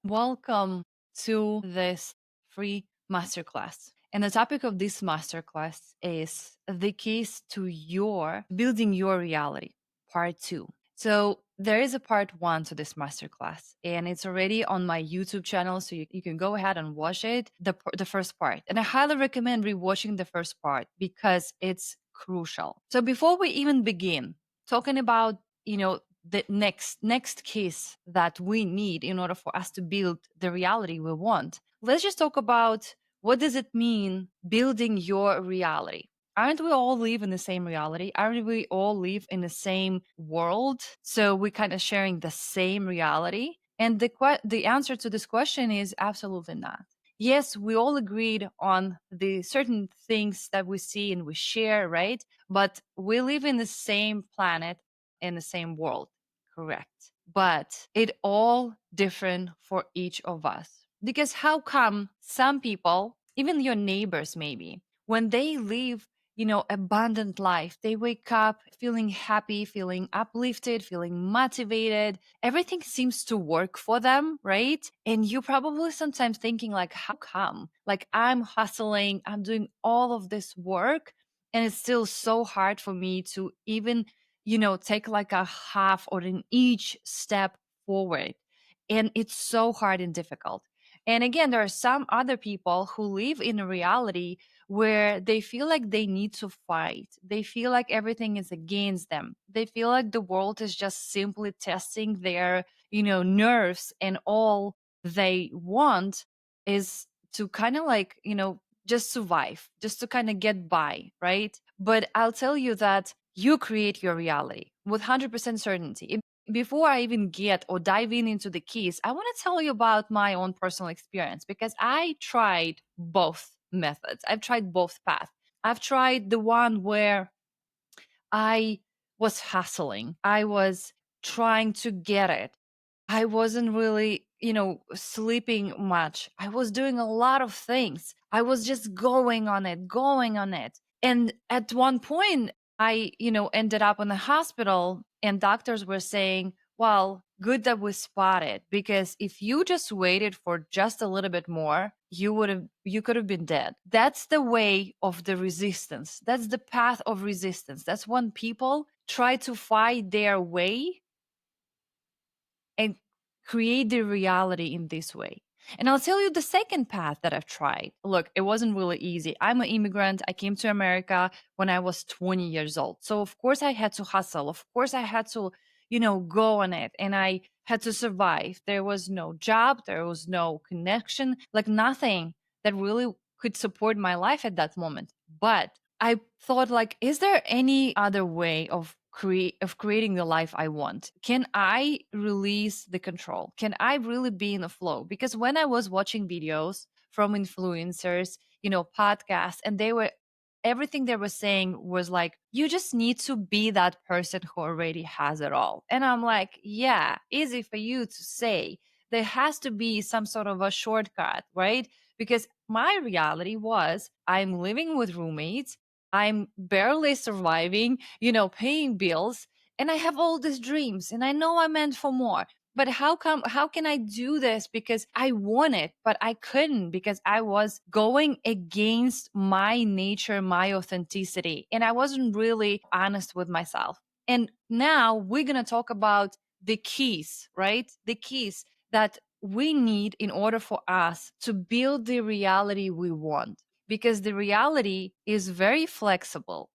Welcome to this free masterclass. And the topic of this masterclass is the keys to your building your reality, part two. So there is a part one to this masterclass, and it's already on my YouTube channel. So you can go ahead and watch it, the first part. And I highly recommend rewatching the first part because it's crucial. So before we even begin talking about, the next keys that we need in order for us to build the reality we want, let's just talk about what does it mean building your reality. Aren't we all live in the same reality? Aren't we all live in the same world? So we kind of sharing the same reality. And the answer to this question is absolutely not. Yes, we all agreed on the certain things that we see and we share, right? But we live in the same planet, in the same world. Correct. But it all different for each of us. Because how come some people, even your neighbors maybe, when they live, abundant life, they wake up feeling happy, feeling uplifted, feeling motivated, everything seems to work for them, right? And you probably sometimes thinking like, how come? Like I'm hustling, I'm doing all of this work, and it's still so hard for me to even take like a half or an each step forward. And it's so hard and difficult. And again, there are some other people who live in a reality where they feel like they need to fight. They feel like everything is against them. They feel like the world is just simply testing their, nerves, and all they want is to kind of like, just survive, just to kind of get by, right? But I'll tell you that you create your reality with 100% certainty. Before I even get or dive into the keys, I want to tell you about my own personal experience because I tried both methods. I've tried both paths. I've tried the one where I was hustling. I was trying to get it. I wasn't really, sleeping much. I was doing a lot of things. I was just going on it, going on it. And at one point, I, ended up in the hospital, and doctors were saying, well, good that we spotted, because if you just waited for just a little bit more, you could have been dead. That's the way of the resistance. That's the path of resistance. That's when people try to fight their way and create the reality in this way. And I'll tell you the second path that I've tried. Look, it wasn't really easy. I'm an immigrant. I came to America when I was 20 years old. So, of course, I had to hustle. Of course, I had to, go on it, and I had to survive. There was no job, there was no connection, like nothing that really could support my life at that moment. But I thought, like, is there any other way of creating the life I want? Can I release the control? Can I really be in the flow? Because when I was watching videos from influencers, podcasts, and everything they were saying was like, you just need to be that person who already has it all. And I'm like, yeah, easy for you to say. There has to be some sort of a shortcut, right? Because my reality was I'm living with roommates. I'm barely surviving, paying bills, and I have all these dreams, and I know I'm meant for more. But how can I do this? Because I want it, but I couldn't because I was going against my nature, my authenticity, and I wasn't really honest with myself. And now we're going to talk about the keys, right? The keys that we need in order for us to build the reality we want, because the reality is very flexible.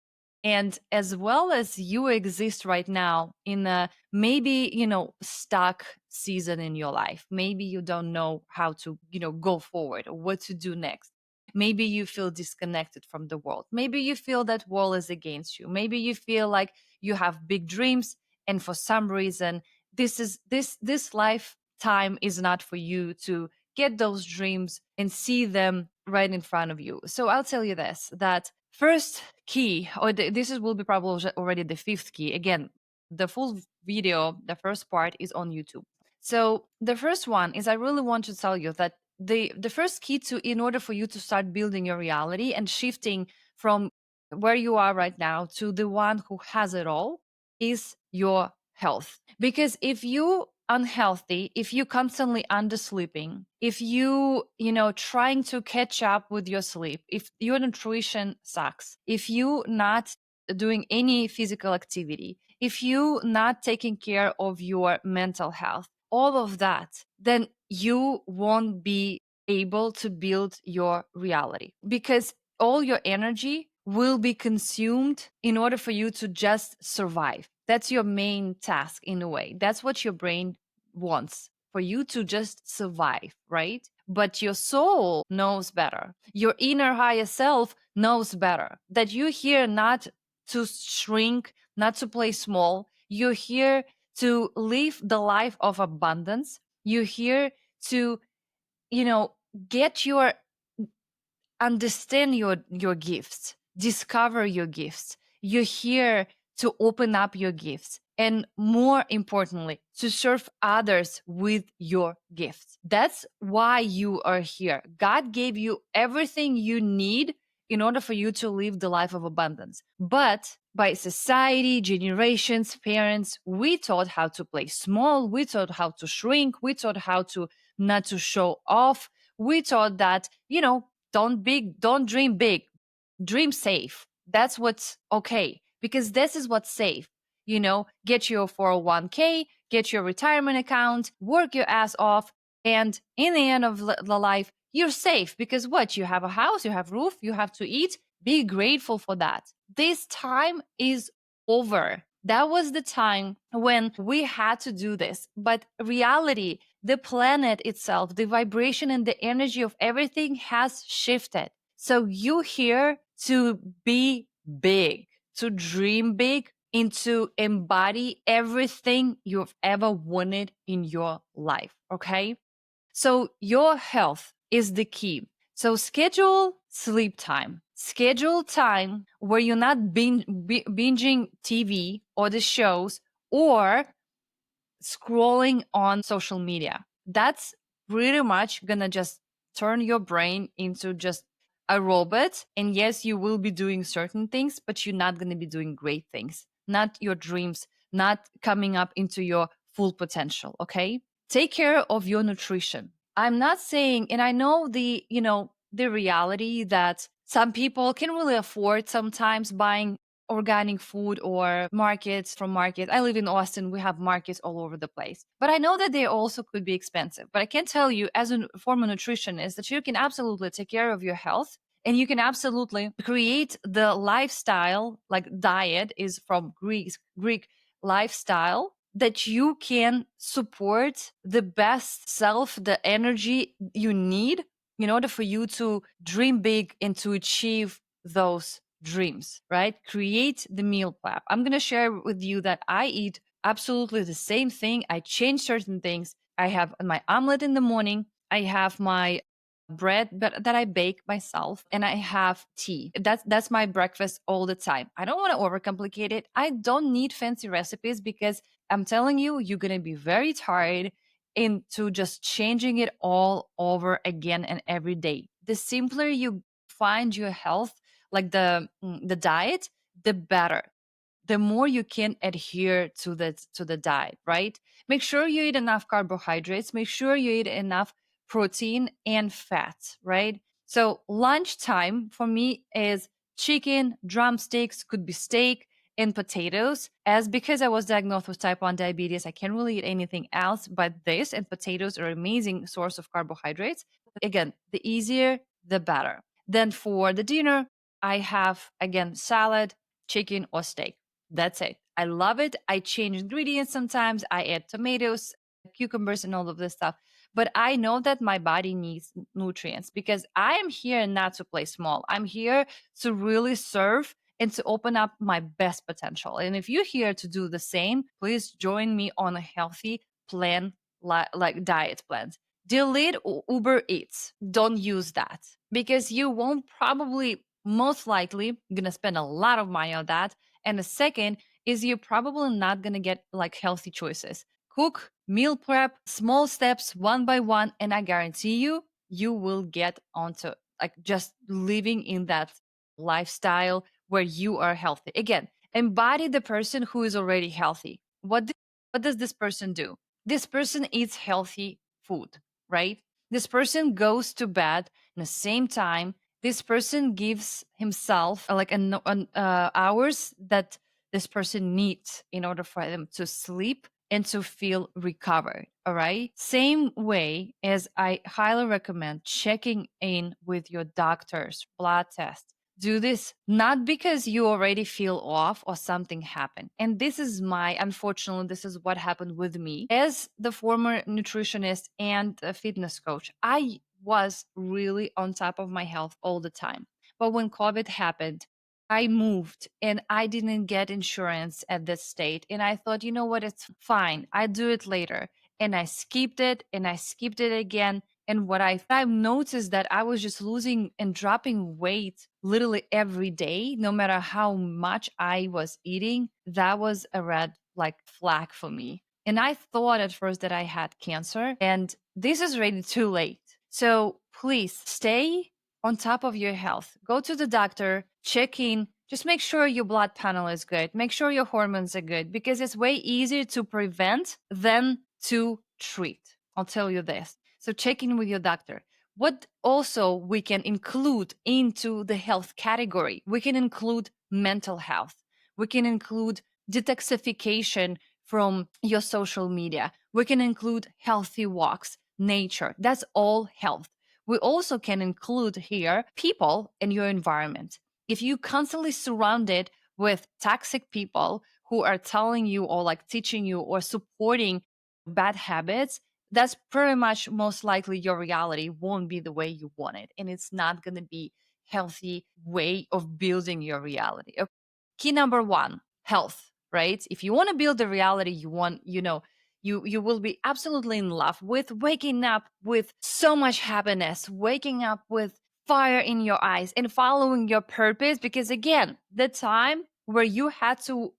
And as well as you exist right now in a maybe, stuck season in your life, maybe you don't know how to, go forward or what to do next. Maybe you feel disconnected from the world. Maybe you feel that world is against you. Maybe you feel like you have big dreams, and for some reason this lifetime is not for you to get those dreams and see them right in front of you. So I'll tell you this, that first key, or will be probably already the fifth key. Again, the full video, the first part is on YouTube. So the first one is, I really want to tell you that the first key to, in order for you to start building your reality and shifting from where you are right now to the one who has it all, is your health. Because if you unhealthy, if you constantly undersleeping, if trying to catch up with your sleep, if your nutrition sucks, if you not doing any physical activity, if you not taking care of your mental health, all of that, then you won't be able to build your reality, because all your energy will be consumed in order for you to just survive. That's your main task in a way. That's what your brain wants, for you to just survive, right? But your soul knows better. Your inner higher self knows better, that you're here not to shrink, not to play small. You're here to live the life of abundance. You're here to, you know, get your understand your gifts, discover your gifts. You're here to open up your gifts, and more importantly, to serve others with your gifts. That's why you are here. God gave you everything you need in order for you to live the life of abundance. But by society, generations, parents, we taught how to play small, we taught how to shrink, we taught how to not to show off. We taught that, don't dream big, dream safe. That's what's okay, because this is what's safe. Get your 401k, get your retirement account, work your ass off, and in the end of the life, you're safe, because what? You have a house, you have roof, you have to eat. Be grateful for that. This time is over. That was the time when we had to do this. But reality, the planet itself, the vibration and the energy of everything has shifted. So you here to be big, to dream big, and to embody everything you've ever wanted in your life. Okay. So your health is the key. So schedule sleep time. Schedule time where you're not binging TV or the shows, or scrolling on social media. That's pretty much gonna just turn your brain into just a robot. And yes, you will be doing certain things, but you're not gonna be doing great things, not your dreams, not coming up into your full potential. Okay. Take care of your nutrition. I'm not saying, and I know the reality that some people can really afford sometimes buying organic food or markets from markets. I live in Austin. We have markets all over the place. But I know that they also could be expensive. But I can tell you, as a former nutritionist, that you can absolutely take care of your health, and you can absolutely create the lifestyle, like diet is from Greek lifestyle, that you can support the best self, the energy you need in order for you to dream big and to achieve those dreams, right? Create the meal prep. I'm going to share with you that I eat absolutely the same thing. I change certain things. I have my omelet in the morning. I have my bread that I bake myself, and I have tea. That's my breakfast all the time. I don't want to overcomplicate it. I don't need fancy recipes, because I'm telling you, you're going to be very tired into just changing it all over again and every day. The simpler you find your health, like the diet, the better. The more you can adhere to the diet, right? Make sure you eat enough carbohydrates, make sure you eat enough protein and fat, right? So lunchtime for me is chicken, drumsticks, could be steak, and potatoes. As because I was diagnosed with type 1 diabetes, I can't really eat anything else but this, and potatoes are an amazing source of carbohydrates. Again, the easier, the better. Then for the dinner, I have again salad, chicken, or steak. That's it. I love it. I change ingredients sometimes. I add tomatoes, cucumbers, and all of this stuff. But I know that my body needs nutrients, because I am here not to play small. I'm here to really serve and to open up my best potential. And if you're here to do the same, please join me on a healthy plan, like diet plans. Delete Uber Eats. Don't use that, because you won't probably, most likely, gonna spend a lot of money on that. And the second is you're probably not gonna get like healthy choices. Cook, meal prep, small steps, one by one, and I guarantee you, you will get onto like just living in that lifestyle where you are healthy. Again, embody the person who is already healthy. What does this person do? This person eats healthy food, right? This person goes to bed in the same time. This person gives himself like hours that this person needs in order for them to sleep and to feel recovered. All right. Same way as I highly recommend checking in with your doctor's blood test. Do this not because you already feel off or something happened. And this is unfortunately, this is what happened with me. As the former nutritionist and a fitness coach, I was really on top of my health all the time. But when COVID happened, I moved and I didn't get insurance at this state. And I thought, you know what, it's fine. I do it later. And I skipped it and I skipped it again. And what I've noticed that I was just losing and dropping weight literally every day, no matter how much I was eating. That was a red like flag for me. And I thought at first that I had cancer, and this is already too late. So please stay on top of your health. Go to the doctor, check in, just make sure your blood panel is good, make sure your hormones are good, because it's way easier to prevent than to treat. I'll tell you this. So check in with your doctor. What also we can include into the health category, we can include mental health. We can include detoxification from your social media. We can include healthy walks, nature. That's all health. We also can include here people in your environment. If you constantly surrounded with toxic people who are telling you or like teaching you or supporting bad habits, that's pretty much most likely your reality won't be the way you want it. And it's not going to be healthy way of building your reality. Okay. Key number one, health, right? If you want to build the reality you want, you will be absolutely in love with waking up with so much happiness, waking up with fire in your eyes and following your purpose. Because again, the time where you had to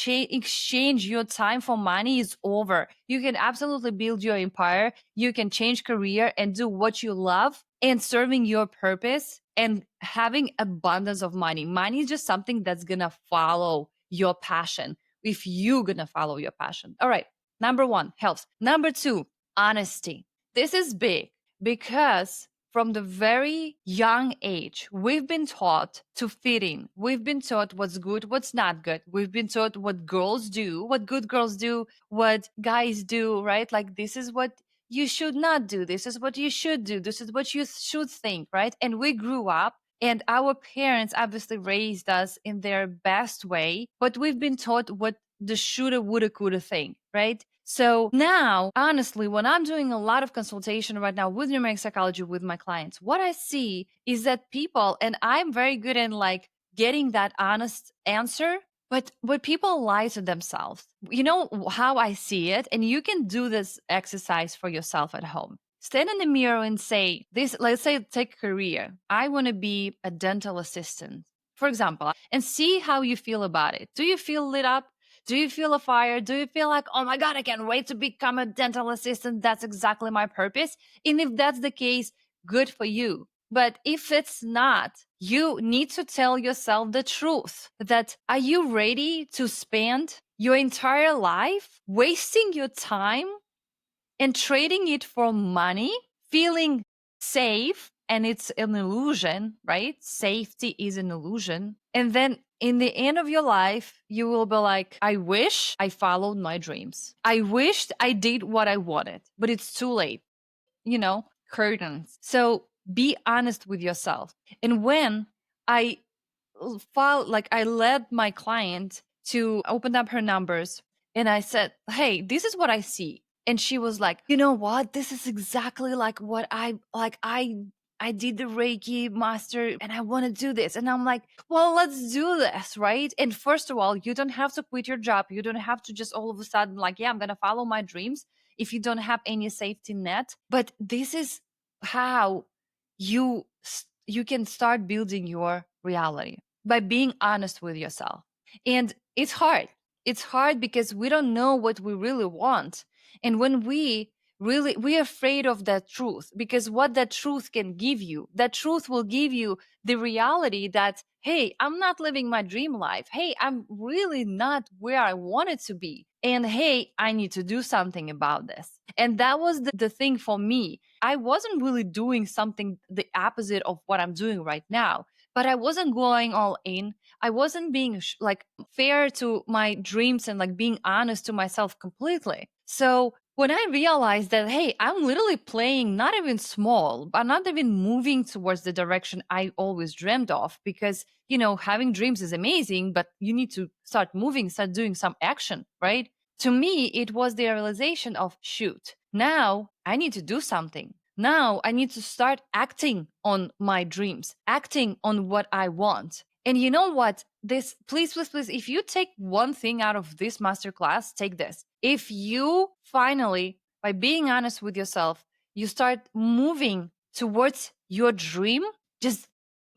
exchange your time for money is over. You can absolutely build your empire. You can change career and do what you love and serving your purpose and having abundance of money. Money is just something that's going to follow your passion if you're going to follow your passion. All right. Number one, health. Number two, honesty. This is big because from the very young age, we've been taught to fit in. We've been taught what's good, what's not good. We've been taught what girls do, what good girls do, what guys do, right? Like, this is what you should not do. This is what you should do. This is what you should think, right? And we grew up and our parents obviously raised us in their best way, but we've been taught what the shoulda, woulda, coulda thing, right? So now, honestly, when I'm doing a lot of consultation right now with numeric psychology with my clients, what I see is that people, and I'm very good in like getting that honest answer, but what people lie to themselves. You know how I see it? And you can do this exercise for yourself at home. Stand in the mirror and say, this, let's say, take career. I want to be a dental assistant, for example, and see how you feel about it. Do you feel lit up? Do you feel a fire? Do you feel like, oh my God, I can't wait to become a dental assistant? That's exactly my purpose. And if that's the case, good for you. But if it's not, you need to tell yourself the truth that are you ready to spend your entire life wasting your time and trading it for money, feeling safe? And it's an illusion, right? Safety is an illusion. And then in the end of your life, you will be like, I wish I followed my dreams. I wished I did what I wanted, but it's too late, curtains. So be honest with yourself. And when I I led my client to open up her numbers and I said, hey, this is what I see. And she was like, you know what? This is exactly like what I did the Reiki master and I want to do this. And I'm like, well, let's do this, right? And first of all, you don't have to quit your job. You don't have to just all of a sudden like, yeah, I'm going to follow my dreams if you don't have any safety net. But this is how you can start building your reality by being honest with yourself. And it's hard. It's hard because we don't know what we really want. And when we're afraid of that truth, because what that truth can give you, that truth will give you the reality that, hey, I'm not living my dream life. Hey, I'm really not where I wanted to be. and hey, I need to do something about this. And that was the thing for me. I wasn't really doing something the opposite of what I'm doing right now, but I wasn't going all in. I wasn't being like fair to my dreams and like being honest to myself completely. So when I realized that, hey, I'm literally playing not even small, but not even moving towards the direction I always dreamed of, because, having dreams is amazing, but you need to start moving, start doing some action, right? To me, it was the realization of, shoot, now I need to do something. Now I need to start acting on my dreams, acting on what I want. And you know what? This, please, please, please, if you take one thing out of this masterclass, take this. If you finally, by being honest with yourself, you start moving towards your dream, just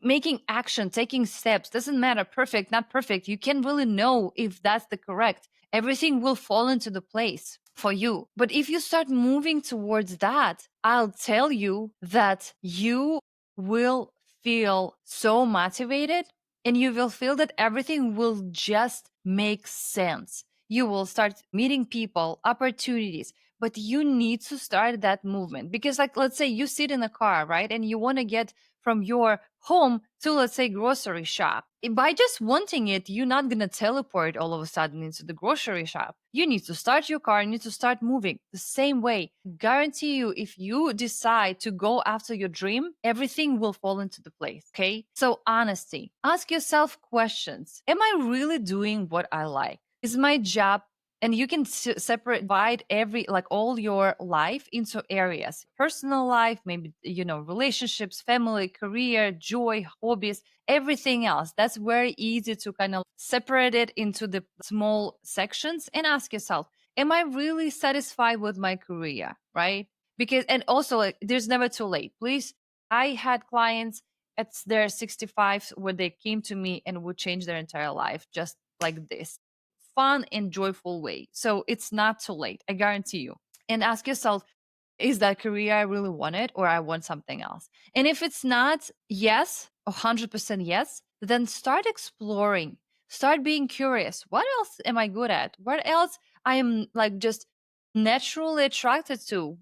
making action, taking steps, doesn't matter, perfect, not perfect. You can't really know if that's the correct. Everything will fall into the place for you. But if you start moving towards that, I'll tell you that you will feel so motivated, and you will feel that everything will just make sense. You will start meeting people, opportunities, but you need to start that movement. Because, like, let's say you sit in a car, right? And you want to get from your home to, let's say, grocery shop. By just wanting it, you're not going to teleport all of a sudden into the grocery shop. You need to start your car, you need to start moving. The same way, guarantee you, if you decide to go after your dream, everything will fall into the place. Okay? So honesty. Ask yourself questions. Am I really doing what I like? Is my job, and you can separate, divide every, like, all your life into areas: personal life, maybe, relationships, family, career, joy, hobbies, everything else. That's very easy to kind of separate it into the small sections and ask yourself, am I really satisfied with my career? Right? Because, and also, like, there's never too late. Please, I had clients at their 65 where they came to me and would change their entire life just like this, fun and joyful way. So it's not too late, I guarantee you. And ask yourself, is that career I really wanted, or I want something else? And if it's not yes, 100% yes, then start exploring, start being curious. What else am I good at? What else I am, like, just naturally attracted to?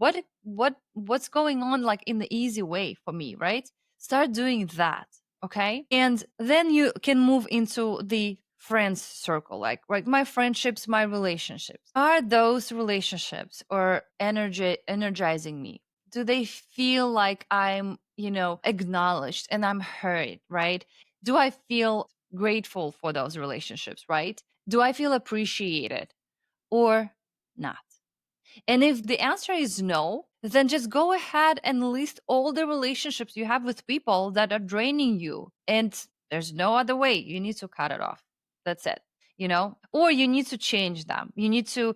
What's going on, like, in the easy way for me, right? Start doing that. Okay. And then you can move into the friends circle, like, right, my friendships, my relationships. Are those relationships or energizing me? Do they feel like I'm, acknowledged and I'm heard, right? Do I feel grateful for those relationships, right? Do I feel appreciated or not? And if the answer is no, then just go ahead and list all the relationships you have with people that are draining you. And there's no other way. You need to cut it off. That's it. Or you need to change them. You need to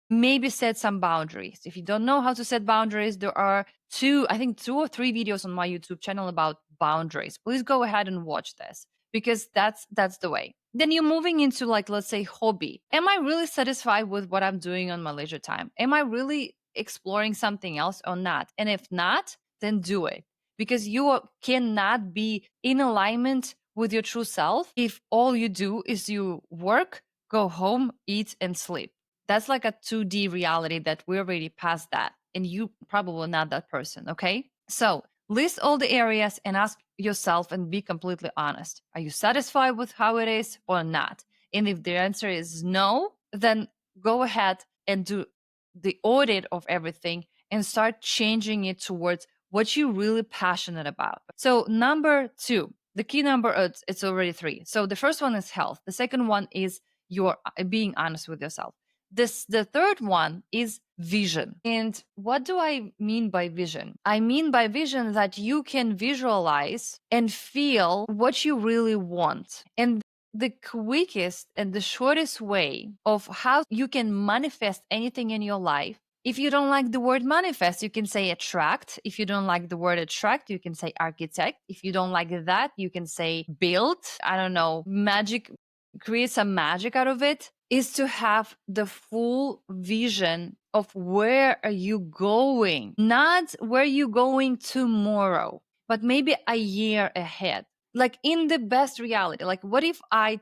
maybe set some boundaries. If you don't know how to set boundaries, there are I think two or three videos on my YouTube channel about boundaries. Please go ahead and watch this, because that's the way. Then you're moving into, like, let's say, hobby. Am I really satisfied with what I'm doing on my leisure time? Am I really exploring something else or not? And if not, then do it, because you cannot be in alignment with your true self if all you do is you work, go home, eat, and sleep. That's like a 2D reality that we're already past that, and you probably not that person. Okay, so list all the areas and ask yourself and be completely honest. Are you satisfied with how it is or not? And if the answer is no, then go ahead and do the audit of everything and start changing it towards what you're really passionate about. So number 2, the key number, it's already 3. So the first one is health. The second one is your being honest with yourself. The third one is vision. And what do I mean by vision? I mean by vision that you can visualize and feel what you really want. And the quickest and the shortest way of how you can manifest anything in your life, if you don't like the word manifest, you can say attract. If you don't like the word attract, you can say architect. If you don't like that, you can say build. I don't know, magic, create some magic out of it. Is to have the full vision of where are you going, not where you going tomorrow, but maybe a year ahead. Like, in the best reality, like, what if I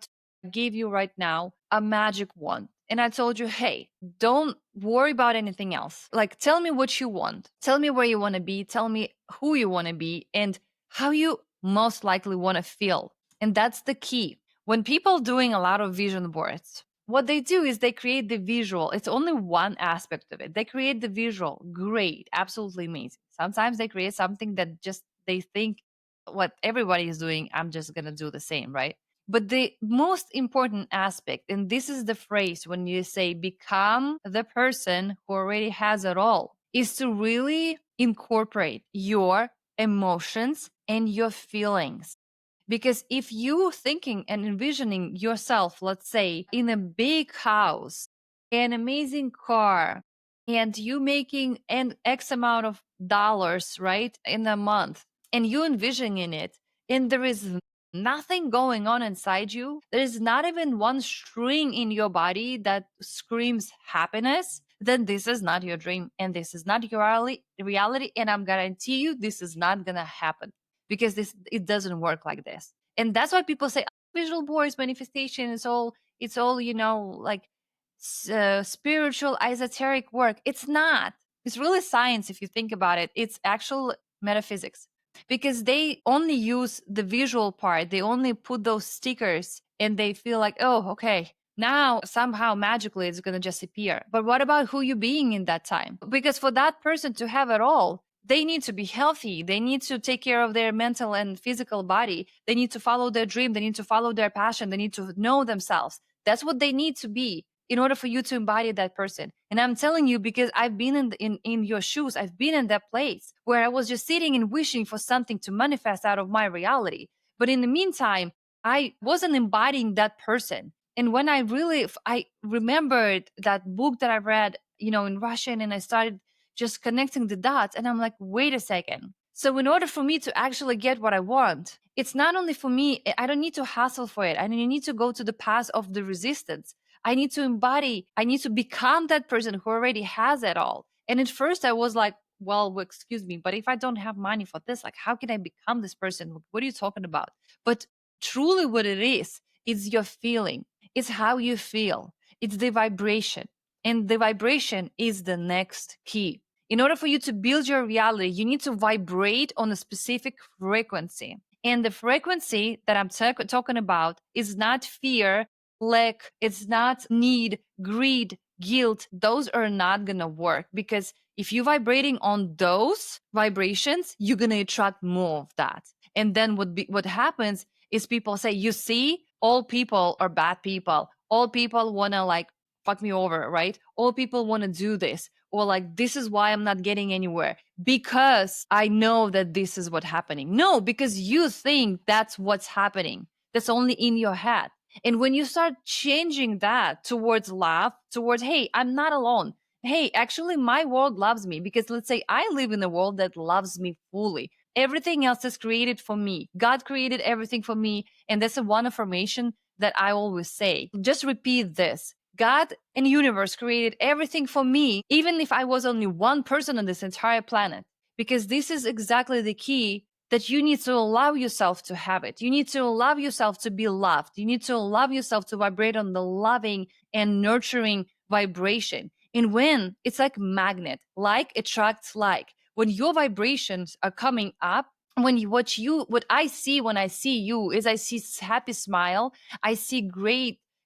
gave you right now a magic wand and I told you, hey, don't worry about anything else. Like, tell me what you want. Tell me where you want to be. Tell me who you want to be and how you most likely want to feel. And that's the key. When people doing a lot of vision boards, what they do is they create the visual. It's only one aspect of it. They create the visual. Great. Absolutely amazing. Sometimes they create something that just they think what everybody is doing, I'm just going to do the same, right? But the most important aspect, and this is the phrase when you say become the person who already has it all, is to really incorporate your emotions and your feelings. Because if you thinking and envisioning yourself, let's say, in a big house, an amazing car, and you making an X amount of dollars, right, in a month, and you envisioning it, and there is nothing going on inside you, there is not even one string in your body that screams happiness, then this is not your dream and this is not your reality. And I'm guarantee you this is not gonna happen because this it doesn't work like this. And that's why people say, "Oh, visual boards manifestation is all it's all like spiritual esoteric work." It's not. It's really science if you think about it. It's actual metaphysics because they only use the visual part. They only put those stickers and they feel like, oh, okay, now somehow magically it's going to just appear. But what about who you being in that time? Because for that person to have it all, they need to be healthy. They need to take care of their mental and physical body. They need to follow their dream. They need to follow their passion. They need to know themselves. That's what they need to be in order for you to embody that person. And I'm telling you because I've been in your shoes. I've been in that place where I was just sitting and wishing for something to manifest out of my reality. But in the meantime, I wasn't embodying that person. And when I remembered that book that I read, in Russian, and I started just connecting the dots, and I'm like, wait a second. So in order for me to actually get what I want, it's not only for me, I don't need to hustle for it. I don't need to go to the path of the resistance. I need to embody, I need to become that person who already has it all. And at first I was like, well, excuse me, but if I don't have money for this, like, how can I become this person? What are you talking about? But truly, what it is your feeling, it's how you feel, it's the vibration. And the vibration is the next key. In order for you to build your reality, you need to vibrate on a specific frequency. And the frequency that I'm talking about is not fear, lack, it's not need, greed, guilt. Those are not going to work because if you're vibrating on those vibrations, you're going to attract more of that. And then what happens is people say, you see, all people are bad people. All people want to like fuck me over, right? All people want to do this. Or like, this is why I'm not getting anywhere because I know that this is what's happening. No, because you think that's what's happening. That's only in your head. And when you start changing that towards love, towards, hey, I'm not alone. Hey, actually, my world loves me because let's say I live in a world that loves me fully. Everything else is created for me. God created everything for me. And that's a one affirmation that I always say. Just repeat this. God and universe created everything for me, even if I was only one person on this entire planet. Because this is exactly the key that you need to allow yourself to have it. You need to allow yourself to be loved. You need to allow yourself to vibrate on the loving and nurturing vibration. And when it's like magnet, like attracts like. When your vibrations are coming up, what I see when I see you is I see happy smile, I see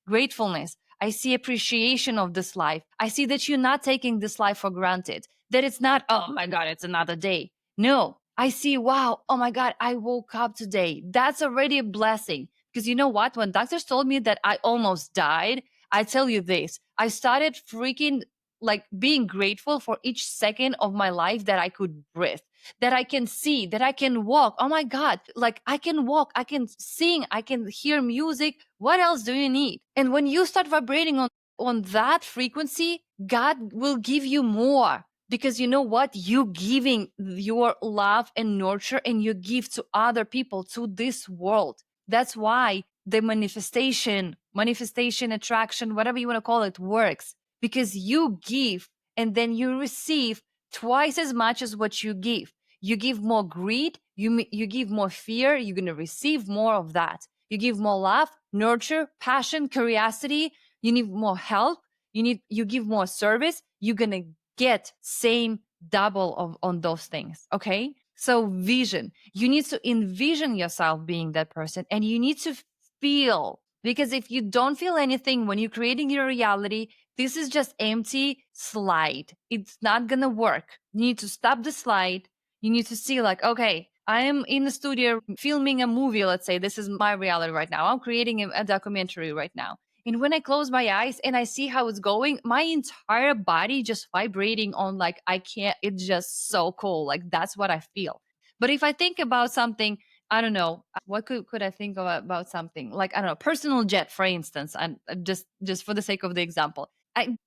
gratefulness, I see appreciation of this life. I see that you're not taking this life for granted. That it's not, oh my God, it's another day. No, I see, wow, oh my God, I woke up today. That's already a blessing. Because you know what? When doctors told me that I almost died, I tell you this, I started freaking like being grateful for each second of my life that I could breathe, that I can see, that I can walk. Oh my God, like I can walk, I can sing, I can hear music. What else do you need? And when you start vibrating on that frequency, God will give you more because you know what? You giving your love and nurture and you give to other people, to this world. That's why the manifestation, attraction, whatever you want to call it, works because you give and then you receive twice as much as what you give. You give more greed, you give more fear, you're going to receive more of that. You give more love, nurture, passion, curiosity, you need more help, you give more service, you're gonna get same double of on those things. Okay. So vision. You need to envision yourself being that person, and you need to feel, because if you don't feel anything when you're creating your reality, this is just empty slide. It's not gonna work. You need to stop the slide. You need to see, like, okay, I am in the studio filming a movie. Let's say this is my reality right now. I'm creating a documentary right now. And when I close my eyes and I see how it's going, my entire body just vibrating on, like, I can't, it's just so cool. Like, that's what I feel. But if I think about something, I don't know, what could I think about something like, I don't know, personal jet, for instance, and just for the sake of the example.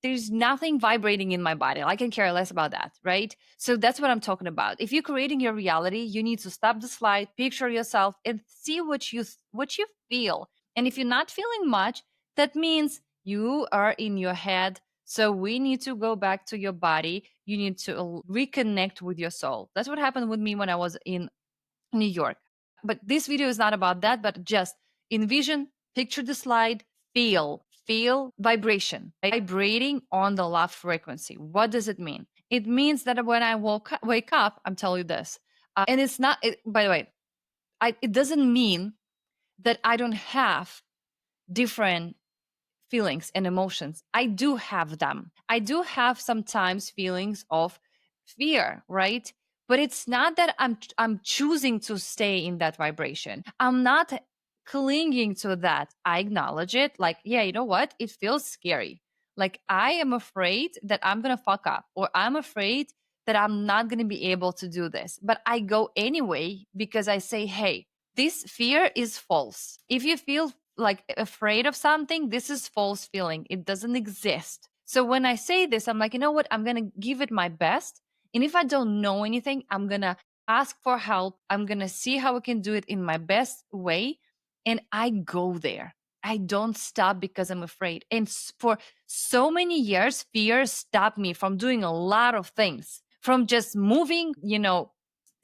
There's nothing vibrating in my body. I can care less about that, right? So that's what I'm talking about. If you're creating your reality, you need to stop the slide, picture yourself, and see what you feel. And if you're not feeling much, that means you are in your head. So we need to go back to your body. You need to reconnect with your soul. That's what happened with me when I was in New York. But this video is not about that, but just envision, picture the slide, feel vibration, vibrating on the love frequency. What does it mean? It means that when I wake up, I'm telling you this, and it's not, by the way, it doesn't mean that I don't have different feelings and emotions. I do have them. I do have sometimes feelings of fear, right? But it's not that I'm choosing to stay in that vibration. I'm not clinging to that. I acknowledge it, like, yeah, you know what? It feels scary. Like, I am afraid that I'm going to fuck up, or I'm afraid that I'm not going to be able to do this. But I go anyway because I say, hey, this fear is false. If you feel like afraid of something, this is false feeling. It doesn't exist. So when I say this, I'm like, you know what? I'm going to give it my best. And if I don't know anything, I'm going to ask for help. I'm going to see how I can do it in my best way. And I go there. I don't stop because I'm afraid. And for so many years, fear stopped me from doing a lot of things, from just moving,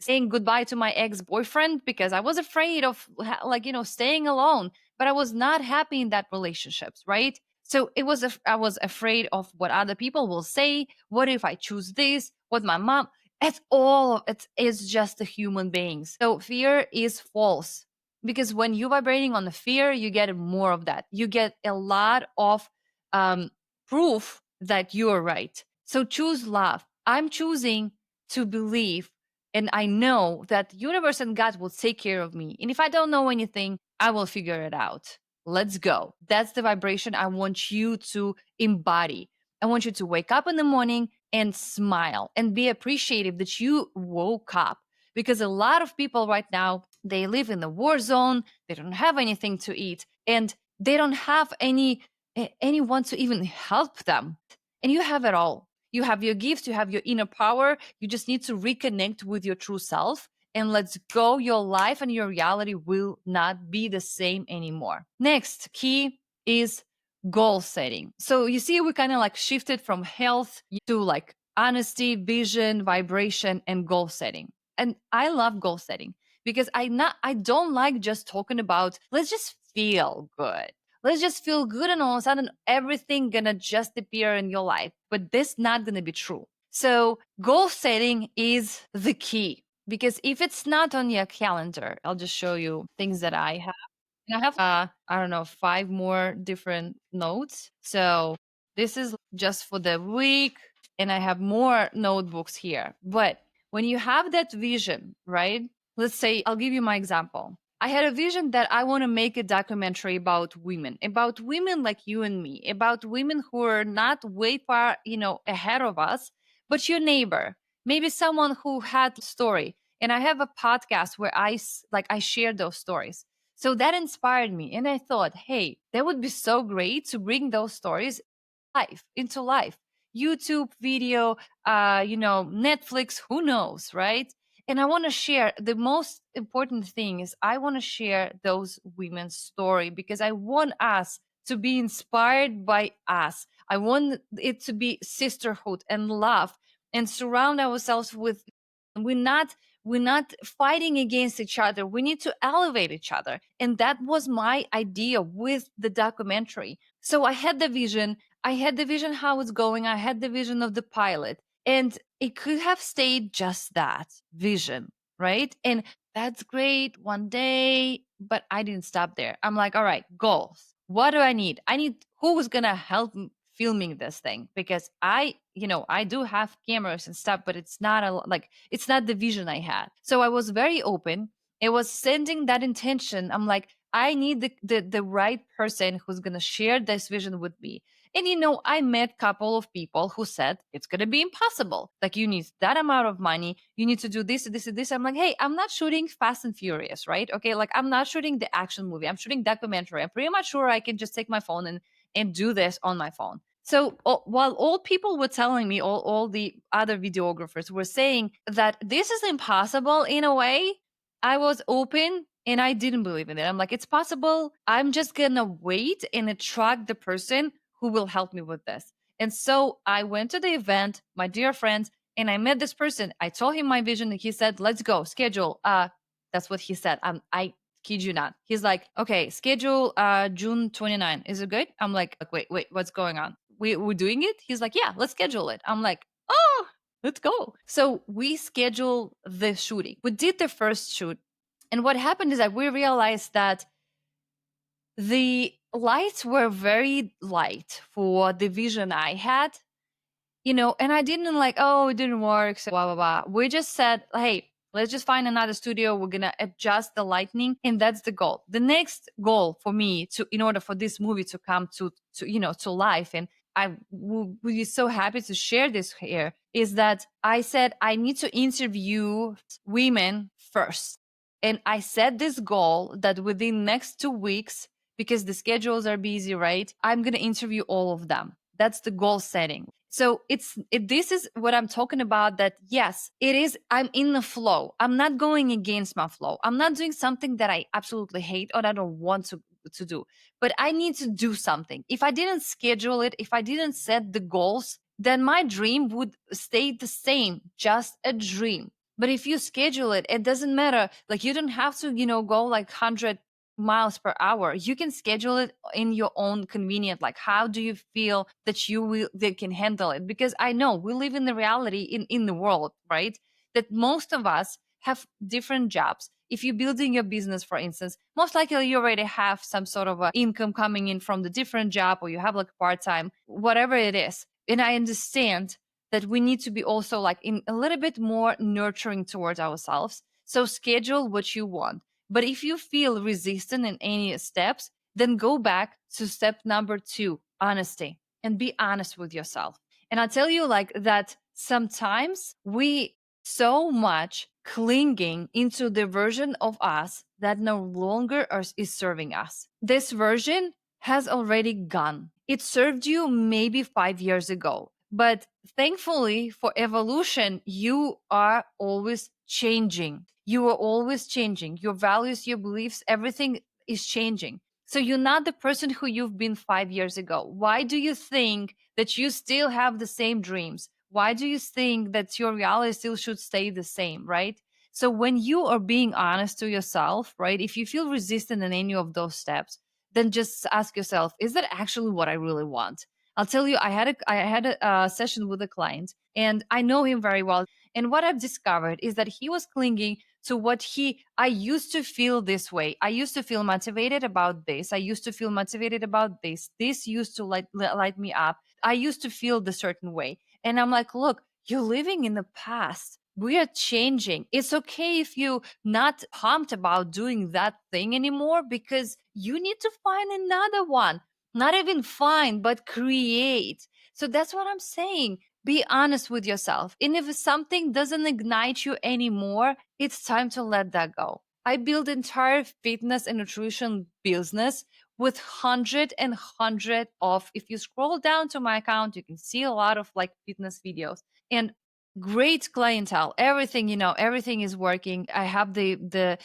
saying goodbye to my ex-boyfriend because I was afraid of, like, staying alone, but I was not happy in that relationships, right? So I was afraid of what other people will say. What if I choose this? What my mom? It's all, it is just a human being. So fear is false, because when you're vibrating on the fear, you get more of that. You get a lot of um, proof that you are right. So choose love. I'm choosing to believe, and I know that universe and God will take care of me. And if I don't know anything, I will figure it out. Let's go. That's the vibration I want you to embody. I want you to wake up in the morning and smile and be appreciative that you woke up, because a lot of people right now, they live in the war zone. They don't have anything to eat, and they don't have anyone to even help them. And you have it all. You have your gifts, you have your inner power. You just need to reconnect with your true self, and let's go. Your life and your reality will not be the same anymore. Next key is goal setting. So you see, we kind of like shifted from health to like honesty, vision, vibration, and goal setting. And I love goal setting because I don't like just talking about, let's just feel good. Let's just feel good, and all of a sudden everything gonna just appear in your life. But this not gonna be true. So goal setting is the key, because if it's not on your calendar, I'll just show you things that I have. And I have I don't know, 5 more different notes. So this is just for the week, and I have more notebooks here. But when you have that vision, right? Let's say, I'll give you my example. I had a vision that I want to make a documentary about women like you and me, about women who are not way far, ahead of us, but your neighbor, maybe someone who had story. And I have a podcast where I share those stories. So that inspired me. And I thought, hey, that would be so great to bring those stories into life. YouTube video, Netflix, who knows, right? And I want to share, the most important thing is I want to share those women's story, because I want us to be inspired by us. I want it to be sisterhood and love, and surround ourselves with, we're not we're not fighting against each other. We need to elevate each other. And that was my idea with the documentary. So I had the vision. I had the vision how it's going. I had the vision of the pilot, and it could have stayed just that vision, right? And that's great one day, but I didn't stop there. I'm like, all right, goals. What do I need? I need who's gonna help filming this thing, because I do have cameras and stuff, but it's not like it's not the vision I had. So I was very open. It was sending that intention. I'm like, I need the right person who's gonna share this vision with me. And I met a couple of people who said it's gonna be impossible. Like, you need that amount of money, you need to do this, this, and this. I'm like, hey, I'm not shooting Fast and Furious, right? Okay, like, I'm not shooting the action movie. I'm shooting documentary. I'm pretty much sure I can just take my phone and do this on my phone. So while all people were telling me, all the other videographers were saying that this is impossible in a way, I was open and I didn't believe in it. I'm like, it's possible. I'm just going to wait and attract the person who will help me with this. And so I went to the event, my dear friends, and I met this person. I told him my vision and he said, let's go, schedule. That's what he said. I kid you not. He's like, okay, schedule June 29. Is it good? I'm like, wait, what's going on? We're doing it? He's like, yeah, let's schedule it. I'm like, oh, let's go. So we scheduled the shooting. We did the first shoot. And what happened is that we realized that the lights were very light for the vision I had, and I didn't like, oh, it didn't work, so blah, blah, blah. We just said, hey, let's just find another studio. We're going to adjust the lighting. And that's the goal. The next goal for me in order for this movie to come to life, and I would be so happy to share this here, is that I said, I need to interview women first. And I set this goal that within next 2 weeks, because the schedules are busy, right? I'm going to interview all of them. That's the goal setting. So this is what I'm talking about, that yes, it is, I'm in the flow. I'm not going against my flow. I'm not doing something that I absolutely hate or I don't want to do, but I need to do something. If I didn't schedule it, if I didn't set the goals, then my dream would stay the same, just a dream. But if you schedule it, it doesn't matter. Like, you don't have to, go like 100 miles per hour. You can schedule it in your own convenient. Like, how do you feel that they can handle it? Because I know we live in the reality in the world, right? That most of us have different jobs. If you're building your business, for instance, most likely you already have some sort of income coming in from the different job, or you have like part-time, whatever it is. And I understand that we need to be also like in a little bit more nurturing towards ourselves. So schedule what you want. But if you feel resistant in any steps, then go back to step number 2, honesty, and be honest with yourself. And I'll tell you like that sometimes we so much clinging into the version of us that no longer is serving us. This version has already gone. It served you maybe 5 years ago. But thankfully for evolution, you are always changing. You are always changing. Your values, your beliefs, everything is changing. So you're not the person who you've been 5 years ago. Why do you think that you still have the same dreams? Why do you think that your reality still should stay the same, right? So when you are being honest to yourself, right, if you feel resistant in any of those steps, then just ask yourself, is that actually what I really want? I'll tell you, I had a session with a client, and I know him very well. And what I've discovered is that he was clinging to I used to feel this way. I used to feel motivated about this. I used to feel motivated about this. This used to light me up. I used to feel the certain way. And I'm like, look, you're living in the past. We are changing. It's okay if you're not pumped about doing that thing anymore, because you need to find another one. Not even find, but create. So that's what I'm saying. Be honest with yourself. And if something doesn't ignite you anymore, it's time to let that go. I built entire fitness and nutrition business with hundred of, if you scroll down to my account, you can see a lot of like fitness videos and great clientele. Everything is working. I have the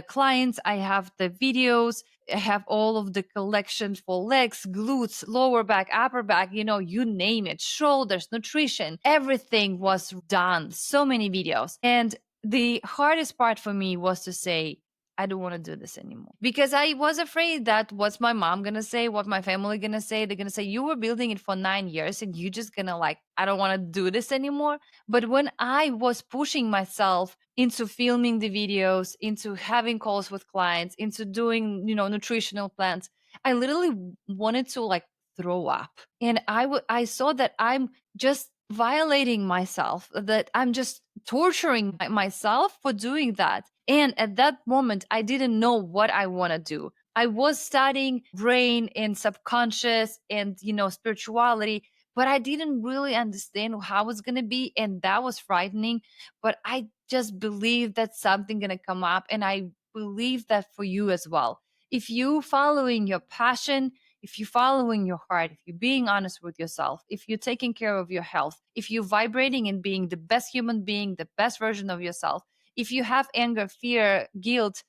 clients, I have the videos, I have all of the collections for legs, glutes, lower back, upper back, you name it, shoulders, nutrition, everything was done. So many videos. And the hardest part for me was to say, I don't want to do this anymore. Because I was afraid that what's my mom gonna say, what my family gonna say, they're gonna say, you were building it for 9 years and you just gonna like, I don't want to do this anymore. But when I was pushing myself into filming the videos, into having calls with clients, into doing, nutritional plans, I literally wanted to like throw up. And I saw that I'm just violating myself, that I'm just torturing myself for doing that. And at that moment, I didn't know what I want to do. I was studying brain and subconscious and, spirituality, but I didn't really understand how it's going to be. And that was frightening. But I just believe that something going to come up. And I believe that for you as well. If you following your passion, if you're following your heart, if you're being honest with yourself, if you're taking care of your health, if you're vibrating and being the best human being, the best version of yourself, if you have anger, fear, guilt,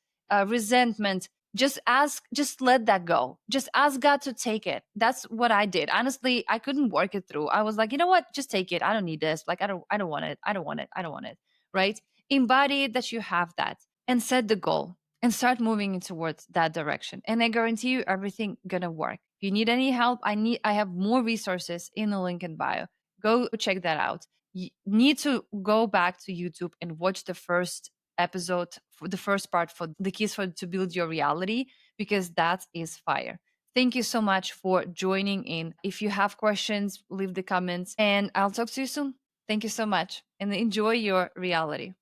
resentment, just let that go. Just ask God to take it. That's what I did. Honestly, I couldn't work it through. I was like, you know what? Just take it. I don't need this. Like, I don't want it. I don't want it. I don't want it. Right? Embody that you have that and set the goal and start moving towards that direction. And I guarantee you everything gonna work. If you need any help, I have more resources in the link in bio. Go check that out. You need to go back to YouTube and watch the first episode, for the first part, for the keys for to build your reality, because that is fire. Thank you so much for joining in. If you have questions, leave the comments and I'll talk to you soon. Thank you so much and enjoy your reality.